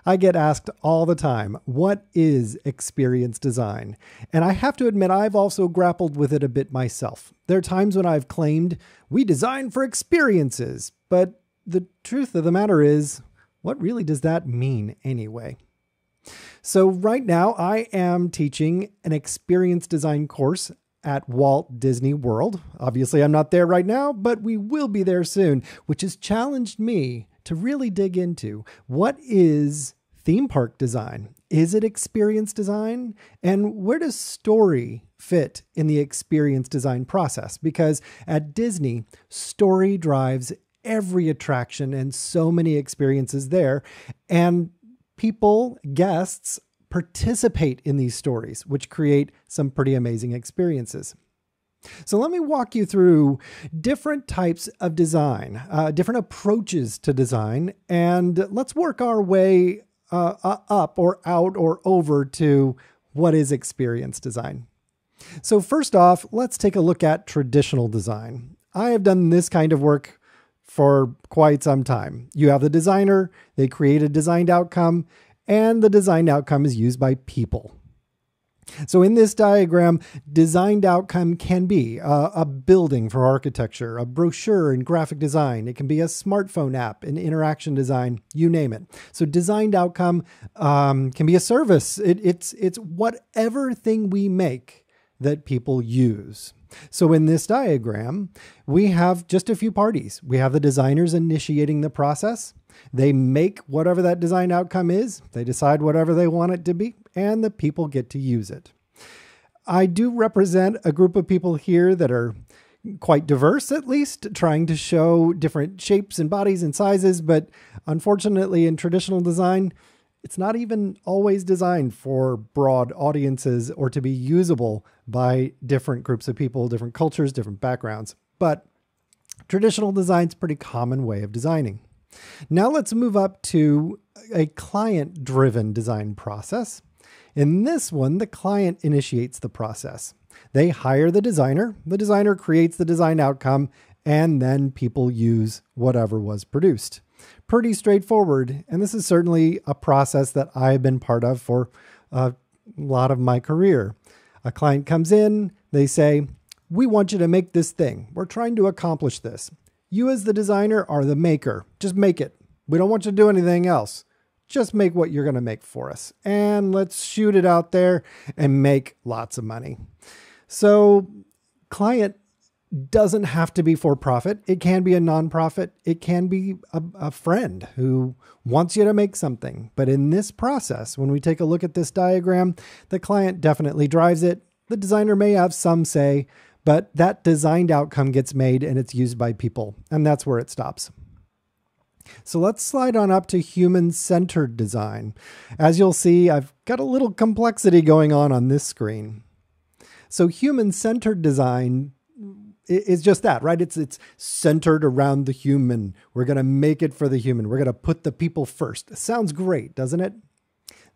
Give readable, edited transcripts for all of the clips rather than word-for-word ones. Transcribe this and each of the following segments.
I get asked all the time, what is experience design? And I have to admit, I've also grappled with it a bit myself. There are times when I've claimed, we design for experiences, but the truth of the matter is, what really does that mean anyway? So right now I am teaching an experience design course at Walt Disney World. Obviously, I'm not there right now, but we will be there soon, which has challenged me to really dig into what is theme park design? Is it experience design? And where does story fit in the experience design process? Because at Disney, story drives every attraction and so many experiences there. And people, guests, participate in these stories, which create some pretty amazing experiences. So let me walk you through different types of design, different approaches to design, and let's work our way up or out or over to what is experience design. So first off, let's take a look at traditional design. I have done this kind of work for quite some time. You have the designer, they create a designed outcome, and the designed outcome is used by people. So in this diagram, designed outcome can be a building for architecture, a brochure in graphic design. It can be a smartphone app in interaction design, you name it. So designed outcome can be a service. It's whatever thing we make that people use. So in this diagram, we have just a few parties. We have the designers initiating the process. They make whatever that design outcome is. They decide whatever they want it to be, and the people get to use it. I do represent a group of people here that are quite diverse, at least, trying to show different shapes and bodies and sizes. But unfortunately, in traditional design, it's not even always designed for broad audiences or to be usable by different groups of people, different cultures, different backgrounds. But traditional design is a pretty common way of designing. Now let's move up to a client-driven design process. In this one, the client initiates the process. They hire the designer creates the design outcome, and then people use whatever was produced. Pretty straightforward, and this is certainly a process that I've been part of for a lot of my career. A client comes in, they say, we want you to make this thing. We're trying to accomplish this. You as the designer are the maker. Just make it. We don't want you to do anything else. Just make what you're going to make for us. And let's shoot it out there and make lots of money. So client doesn't have to be for profit. It can be a nonprofit. It can be a friend who wants you to make something. But in this process, when we take a look at this diagram, the client definitely drives it. The designer may have some say, but that designed outcome gets made and it's used by people. And that's where it stops. So let's slide on up to human-centered design. As you'll see, I've got a little complexity going on this screen. So human-centered design is just that, right? It's centered around the human. We're going to make it for the human. We're going to put the people first. Sounds great, doesn't it?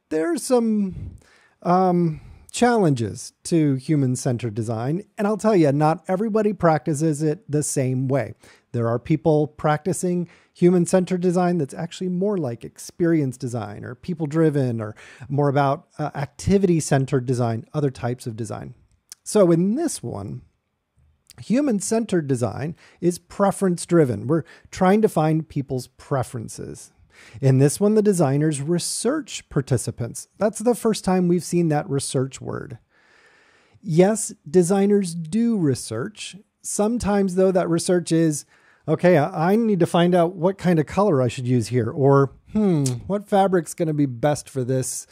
There's some challenges to human-centered design. And I'll tell you, not everybody practices it the same way. There are people practicing human-centered design that's actually more like experience design or people-driven or more about activity-centered design, other types of design. So in this one, human-centered design is preference-driven. We're trying to find people's preferences. In this one, the designers research participants. That's the first time we've seen that research word. Yes, designers do research. Sometimes, though, that research is, okay, I need to find out what kind of color I should use here, or what fabric's going to be best for this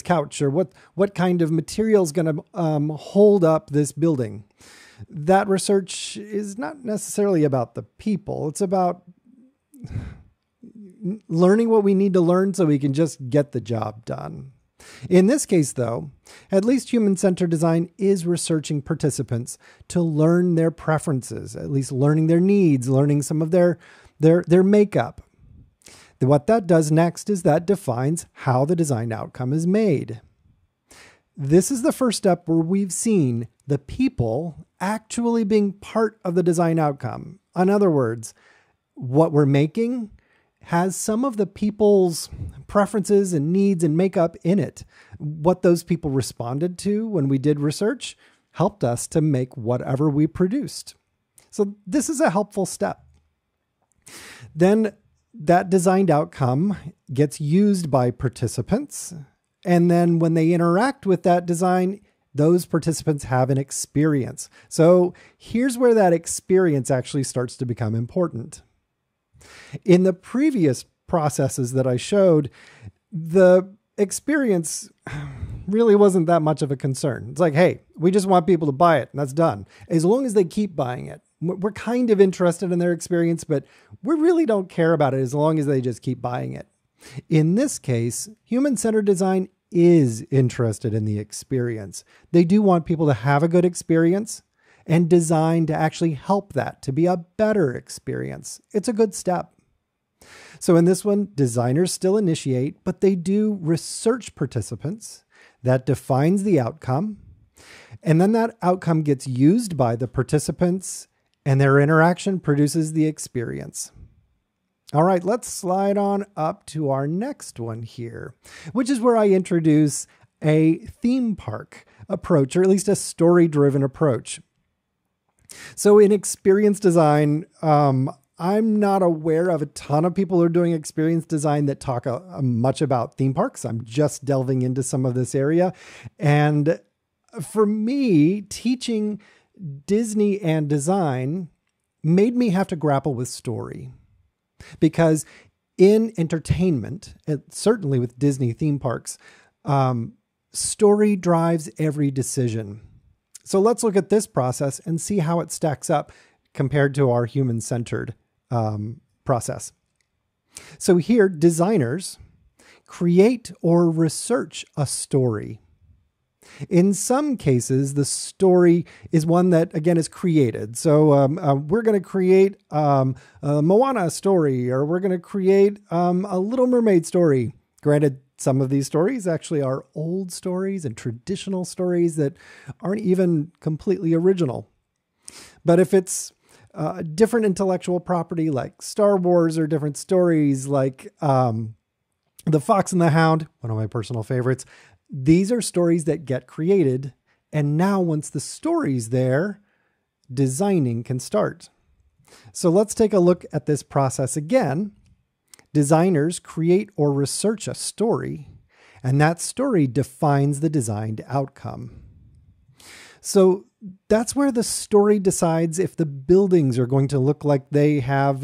couch, or what kind of material is going to hold up this building. That research is not necessarily about the people. It's about learning what we need to learn so we can just get the job done. In this case, though, at least human-centered design is researching participants to learn their preferences, at least learning their needs, learning some of their makeup. What that does next is that defines how the design outcome is made. This is the first step where we've seen the people actually being part of the design outcome. In other words, what we're making has some of the people's preferences and needs and makeup in it. What those people responded to when we did research helped us to make whatever we produced. So this is a helpful step. Then that designed outcome gets used by participants. And then when they interact with that design, those participants have an experience. So here's where that experience actually starts to become important. In the previous processes that I showed, the experience really wasn't that much of a concern. It's like, hey, we just want people to buy it and that's done. As long as they keep buying it. We're kind of interested in their experience, but we really don't care about it as long as they just keep buying it. In this case, human-centered design is interested in the experience. They do want people to have a good experience and design to actually help that to be a better experience. It's a good step. So in this one, designers still initiate, but they do research participants. That defines the outcome. And then that outcome gets used by the participants and their interaction produces the experience. All right, let's slide on up to our next one here, which is where I introduce a theme park approach, or at least a story-driven approach. So in experience design, I'm not aware of a ton of people who are doing experience design that talk much about theme parks. I'm just delving into some of this area. And for me, teaching Disney and design made me have to grapple with story. Because in entertainment, and certainly with Disney theme parks, story drives every decision. So let's look at this process and see how it stacks up compared to our human-centered process. So here, designers create or research a story. In some cases, the story is one that, again, is created. So we're going to create a Moana story, or we're going to create a Little Mermaid story. Granted, some of these stories actually are old stories and traditional stories that aren't even completely original. But if it's different intellectual property like Star Wars, or different stories like The Fox and the Hound, one of my personal favorites, these are stories that get created. And now once the story's there, designing can start. So let's take a look at this process again. Designers create or research a story, and that story defines the designed outcome. So that's where the story decides if the buildings are going to look like they have,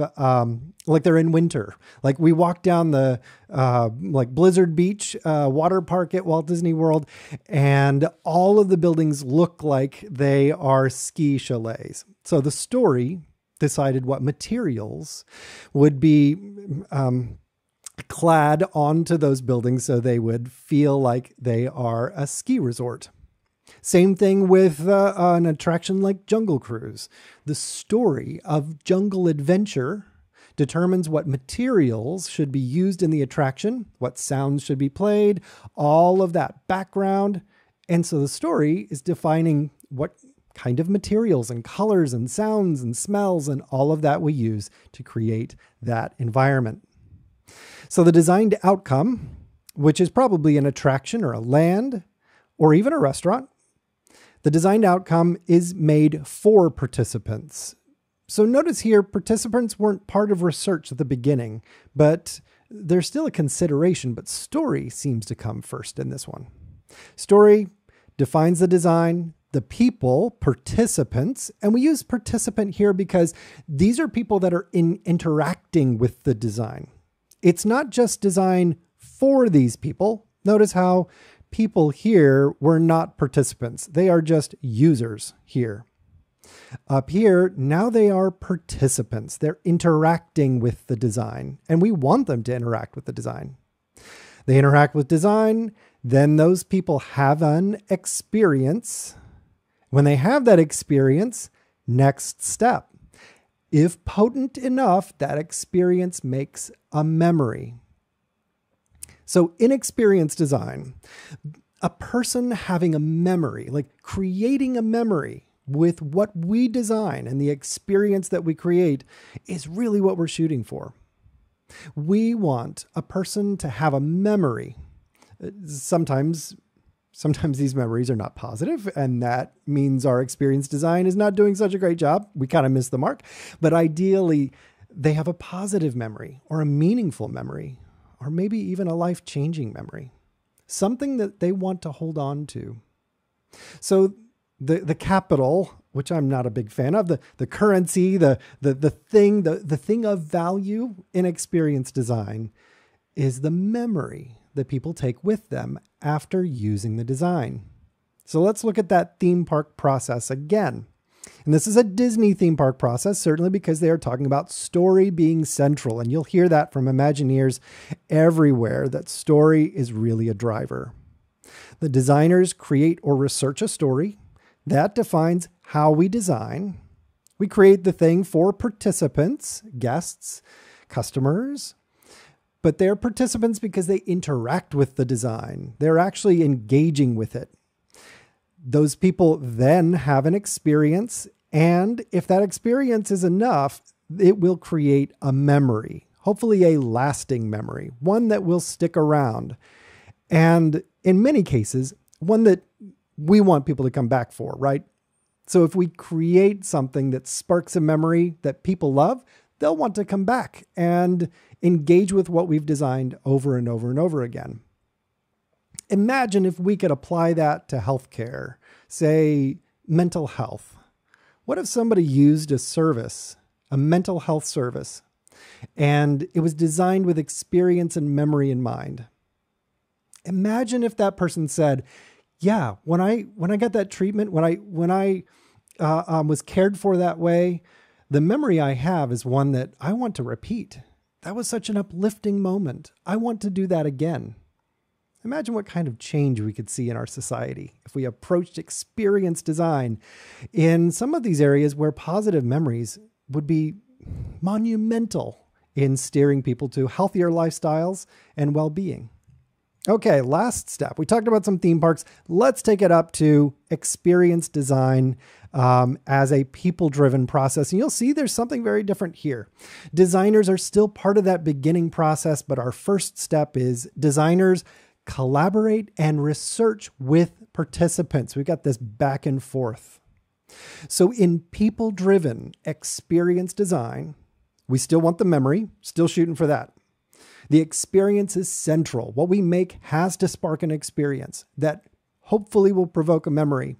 like they're in winter. Like we walk down the like Blizzard Beach water park at Walt Disney World, and all of the buildings look like they are ski chalets. So the story decided what materials would be clad onto those buildings so they would feel like they are a ski resort. Same thing with an attraction like Jungle Cruise. The story of Jungle Adventure determines what materials should be used in the attraction, what sounds should be played, all of that background. And so the story is defining what kind of materials and colors and sounds and smells and all of that we use to create that environment. So the designed outcome, which is probably an attraction or a land or even a restaurant, the designed outcome is made for participants. So notice here, participants weren't part of research at the beginning, but there's still a consideration, but story seems to come first in this one. Story defines the design, the people, participants, and we use participant here because these are people that are interacting with the design. It's not just design for these people. Notice how people here were not participants. They are just users here. Up here, now they are participants. They're interacting with the design, and we want them to interact with the design. They interact with design, then those people have an experience. When they have that experience, next step. If potent enough, that experience makes a memory. So in experience design, a person having a memory, like creating a memory with what we design and the experience that we create, is really what we're shooting for. We want a person to have a memory. Sometimes these memories are not positive, and that means our experience design is not doing such a great job. We kind of miss the mark. But ideally, they have a positive memory or a meaningful memory, or maybe even a life-changing memory, something that they want to hold on to. So the capital, which I'm not a big fan of, the currency, the thing of value in experience design is the memory that people take with them after using the design. So let's look at that theme park process again. And this is a Disney theme park process, certainly because they are talking about story being central. And you'll hear that from Imagineers everywhere, that story is really a driver. The designers create or research a story. That defines how we design. We create the thing for participants, guests, customers, but they're participants because they interact with the design. They're actually engaging with it. Those people then have an experience, and if that experience is enough, it will create a memory, hopefully a lasting memory, one that will stick around. And in many cases, one that we want people to come back for, right? So if we create something that sparks a memory that people love, they'll want to come back and engage with what we've designed over and over and over again. Imagine if we could apply that to healthcare, say mental health. What if somebody used a service, a mental health service, and it was designed with experience and memory in mind? Imagine if that person said, yeah, when I got that treatment, when I was cared for that way, the memory I have is one that I want to repeat. That was such an uplifting moment. I want to do that again. Imagine what kind of change we could see in our society if we approached experience design in some of these areas where positive memories would be monumental in steering people to healthier lifestyles and well-being. Okay, last step. We talked about some theme parks. Let's take it up to experience design as a people-driven process. And you'll see there's something very different here. Designers are still part of that beginning process, but our first step is designers collaborate and research with participants. We've got this back and forth. So in people-driven experience design, we still want the memory, still shooting for that. The experience is central. What we make has to spark an experience that hopefully will provoke a memory.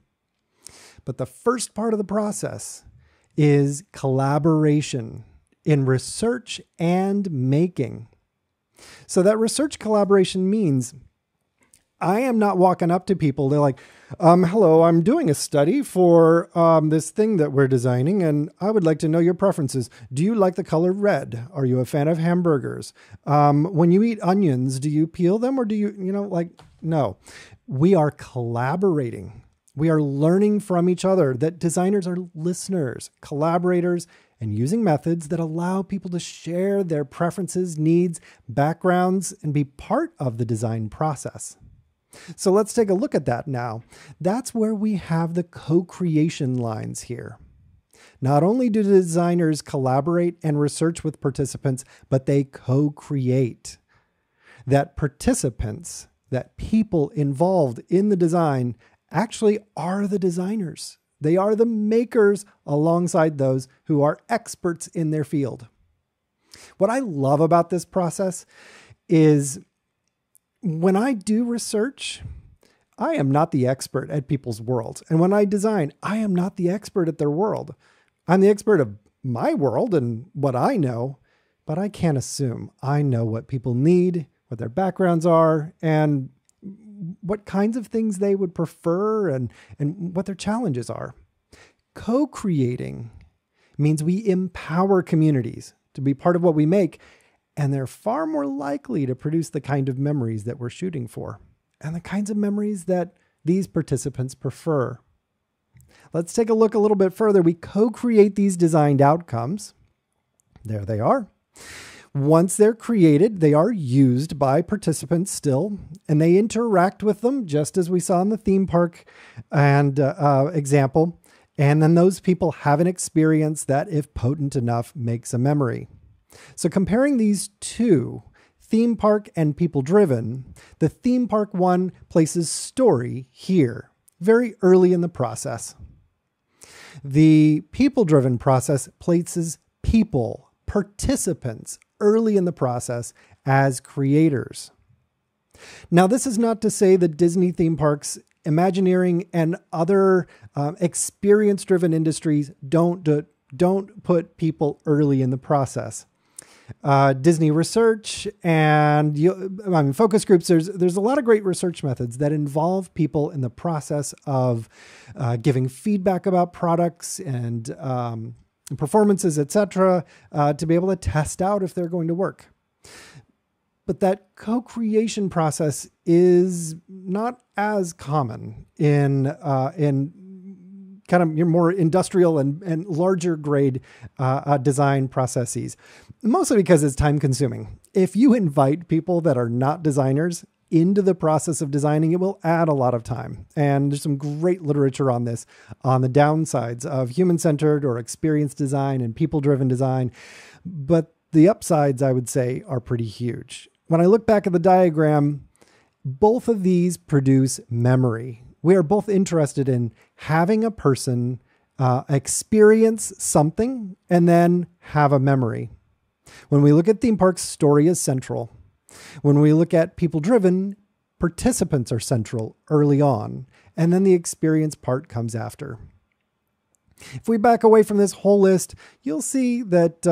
But the first part of the process is collaboration in research and making. So that research collaboration means I am not walking up to people. They're like, hello, I'm doing a study for this thing that we're designing, and I would like to know your preferences. Do you like the color red? Are you a fan of hamburgers? When you eat onions, do you peel them or do you, no. We are collaborating. We are learning from each other, that designers are listeners, collaborators, and using methods that allow people to share their preferences, needs, backgrounds, and be part of the design process. So let's take a look at that now. That's where we have the co-creation lines here. Not only do designers collaborate and research with participants, but they co-create. That participants, that people involved in the design actually are the designers. They are the makers alongside those who are experts in their field. What I love about this process is when I do research, I am not the expert at people's worlds. And when I design, I am not the expert at their world. I'm the expert of my world and what I know, but I can't assume I know what people need, what their backgrounds are, and what kinds of things they would prefer and what their challenges are. Co-creating means we empower communities to be part of what we make, and they're far more likely to produce the kind of memories that we're shooting for and the kinds of memories that these participants prefer. Let's take a look a little bit further. We co-create these designed outcomes. There they are. Once they're created, they are used by participants still, and they interact with them just as we saw in the theme park and example. And then those people have an experience that, if potent enough, makes a memory. So comparing these two, theme park and people-driven, the theme park one places story here, very early in the process. The people-driven process places people, participants, early in the process as creators. Now, this is not to say that Disney theme parks, Imagineering, and other experience-driven industries don't put people early in the process. Disney research and focus groups, there's a lot of great research methods that involve people in the process of giving feedback about products and performances, etc., to be able to test out if they're going to work. But that co-creation process is not as common in kind of your more industrial and larger grade design processes, mostly because it's time consuming. If you invite people that are not designers into the process of designing, it will add a lot of time. And there's some great literature on this, on the downsides of human-centered or experience design and people-driven design. But the upsides, I would say, are pretty huge. When I look back at the diagram, both of these produce memory. We are both interested in having a person experience something and then have a memory. When we look at theme parks, story is central. When we look at people-driven, participants are central early on, and then the experience part comes after. If we back away from this whole list, you'll see that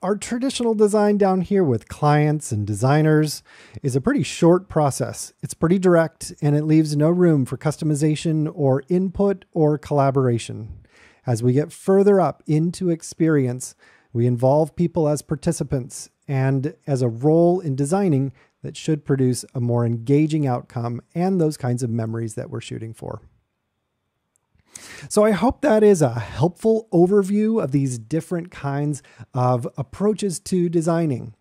our traditional design down here with clients and designers is a pretty short process. It's pretty direct, and it leaves no room for customization or input or collaboration. As we get further up into experience, we involve people as participants and as a role in designing that should produce a more engaging outcome and those kinds of memories that we're shooting for. So I hope that is a helpful overview of these different kinds of approaches to designing.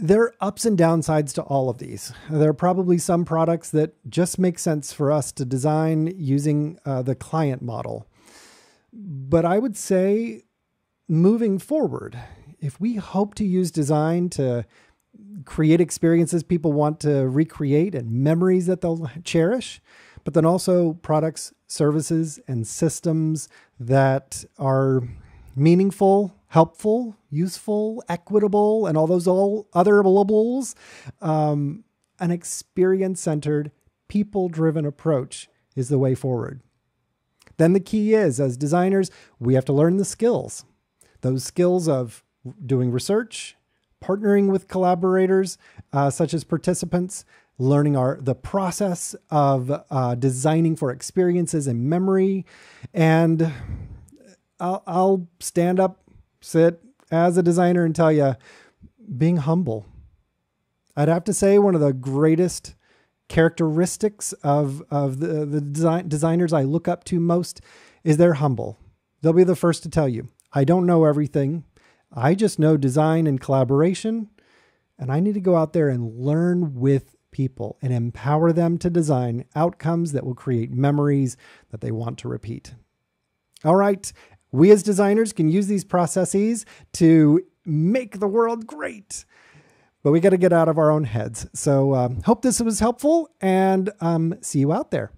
There are ups and downsides to all of these. There are probably some products that just make sense for us to design using the client model. But I would say moving forward, if we hope to use design to create experiences people want to recreate and memories that they'll cherish, but then also products, services, and systems that are meaningful, helpful, useful, equitable, and all those other labels, an experience-centered, people-driven approach is the way forward. Then the key is, as designers, we have to learn the skills. Those skills of doing research, partnering with collaborators, such as participants, learning the process of designing for experiences and memory. And I'll stand up, sit as a designer and tell you, being humble. I'd have to say one of the greatest characteristics of the designers I look up to most is they're humble. They'll be the first to tell you, I don't know everything. I just know design and collaboration, and I need to go out there and learn with people and empower them to design outcomes that will create memories that they want to repeat. All right, we as designers can use these processes to make the world great, but we got to get out of our own heads. So hope this was helpful, and see you out there.